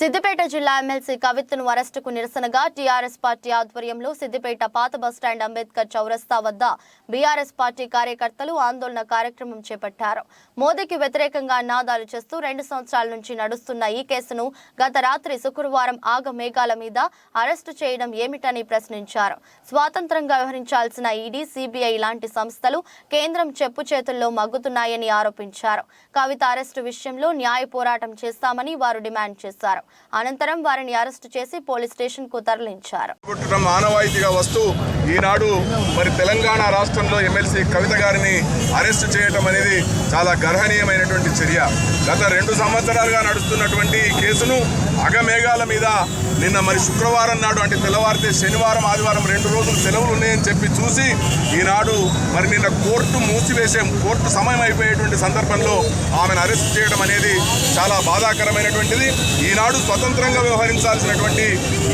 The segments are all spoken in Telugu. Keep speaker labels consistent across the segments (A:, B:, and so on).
A: సిద్దిపేట జిల్లా ఎమ్మెల్సీ కవితను అరెస్టుకు నిరసనగా టీఆర్ఎస్ పార్టీ ఆధ్వర్యంలో సిద్దిపేట పాత బస్టాండ్ అంబేద్కర్ చౌరస్తా వద్ద బీఆర్ఎస్ పార్టీ కార్యకర్తలు ఆందోళన కార్యక్రమం చేపట్టారు. మోదీకి వ్యతిరేకంగా నినాదాలు చేస్తూ 2 సంవత్సరాల నుంచి నడుస్తున్న ఈ కేసును గత రాత్రి శుక్రవారం ఆగమేఘాల మీద అరెస్టు చేయడం ఏమిటని ప్రశ్నించారు. స్వాతంత్రంగా వ్యవహరించాల్సిన ఈడీ, సిబిఐ లాంటి సంస్థలు కేంద్రం చెప్పు చేతుల్లో మగ్గుతున్నాయని ఆరోపించారు. కవిత అరెస్టు విషయంలో న్యాయ పోరాటం చేస్తామని వారు డిమాండ్ చేశారు. అనంతరం వారిని అరెస్టు చేసి పోలీస్ స్టేషన్ కు తరలించారు.
B: మానవాయితీగా వస్తూ ఈనాడు మరి తెలంగాణ రాష్ట్రంలో ఎమ్మెల్సీ కవిత గారిని అరెస్టు చేయడం అనేది చాలా గర్హనీయమైనటువంటి చర్య. గత 2 సంవత్సరాలుగా నడుస్తున్నటువంటి ఈ కేసును అగమేఘాల మీద నిన్న మరి శుక్రవారం నాడు అంటే తెల్లవారితే శనివారం, ఆదివారం 2 రోజులు సెలవులు ఉన్నాయని చెప్పి చూసి ఈనాడు మరి నిన్న కోర్టు సమయం అయిపోయేటువంటి సందర్భంలో ఆమెను అరెస్ట్ చేయడం అనేది చాలా బాధాకరమైనటువంటిది. ఈనాడు స్వతంత్రంగా వ్యవహరించాల్సినటువంటి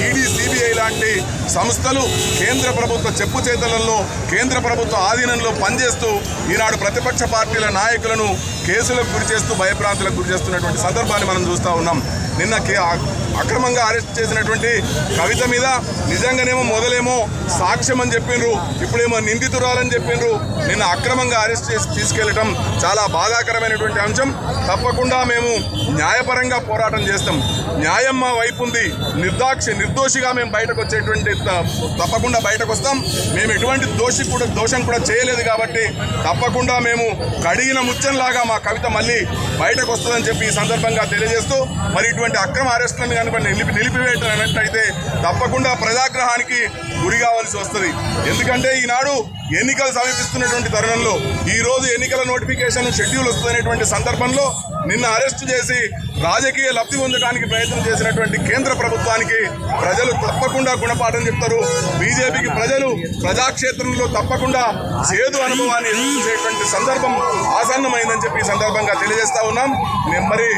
B: ఈడీ, సిబిఐ లాంటి సంస్థలు కేంద్ర ప్రభుత్వ చెప్పు చేతలలో, కేంద్ర ప్రభుత్వ ఆధీనంలో పనిచేస్తూ ఈనాడు ప్రతిపక్ష పార్టీల నాయకులను కేసులకు గురి చేస్తూ భయభ్రాంతులకు గురి చేస్తున్నటువంటి సందర్భాన్ని మనం చూస్తూ ఉన్నాం. నిన్న అక్రమంగా అరెస్ట్ చేసినటువంటి కవిత మీద నిజంగానేమో మొదలేమో సాక్ష్యం అని చెప్పిండ్రు, ఇప్పుడేమో నిందితురాలని చెప్పిండ్రు. నిన్న అక్రమంగా అరెస్ట్ చేసి తీసుకెళ్లడం చాలా బాధాకరమైనటువంటి అంశం. తప్పకుండా మేము న్యాయపరంగా పోరాటం చేస్తాం. న్యాయం మా వైపు ఉంది. నిర్దోషిగా మేము బయటకు వచ్చేటువంటి తప్పకుండా బయటకు వస్తాం. మేము ఎటువంటి దోషం కూడా చేయలేదు కాబట్టి తప్పకుండా మేము కడిగిన ముచ్చంలాగా మా కవిత మళ్ళీ బయటకు వస్తుందని చెప్పి ఈ సందర్భంగా తెలియజేస్తూ మరి ఇటువంటి అక్రమ అరెస్టులను కనుక నిలిపివేయటమైనట్లయితే తప్పకుండా ప్రజాగ్రహానికి గురి కావాల్సి వస్తుంది. ఎందుకంటే ఈనాడు ఎన్నికలు సమీపిస్తున్నటువంటి తరుణంలో ఈరోజు ఎన్నికల నోటిఫికేషన్ షెడ్యూల్ వస్తుందనేటువంటి సందర్భంలో నిన్న అరెస్టు చేసి రాజకీయ లబ్ధి పొందడానికి ప్రయత్నం చేసినటువంటి కేంద్ర ప్రభుత్వానికి ప్రజలు తప్పకుండా గుణపాఠం చెప్తారు. బీజేపీకి ప్రజలు ప్రజాక్షేత్రంలో తప్పకుండా చేదు అనుభవాన్ని ఎదుర్కొనేటువంటి సందర్భం ఆసన్నమైందని చెప్పి ఈ సందర్భంగా తెలియజేస్తా ఉన్నాం. మరి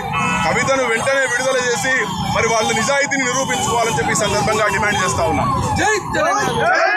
B: కవితను వెంటనే విడుదల చేసి మరి వాళ్ళ నిజాయితీని నిరూపించుకోవాలని చెప్పి ఈ సందర్భంగా డిమాండ్ చేస్తా ఉన్నాం. జై తెలంగాణ.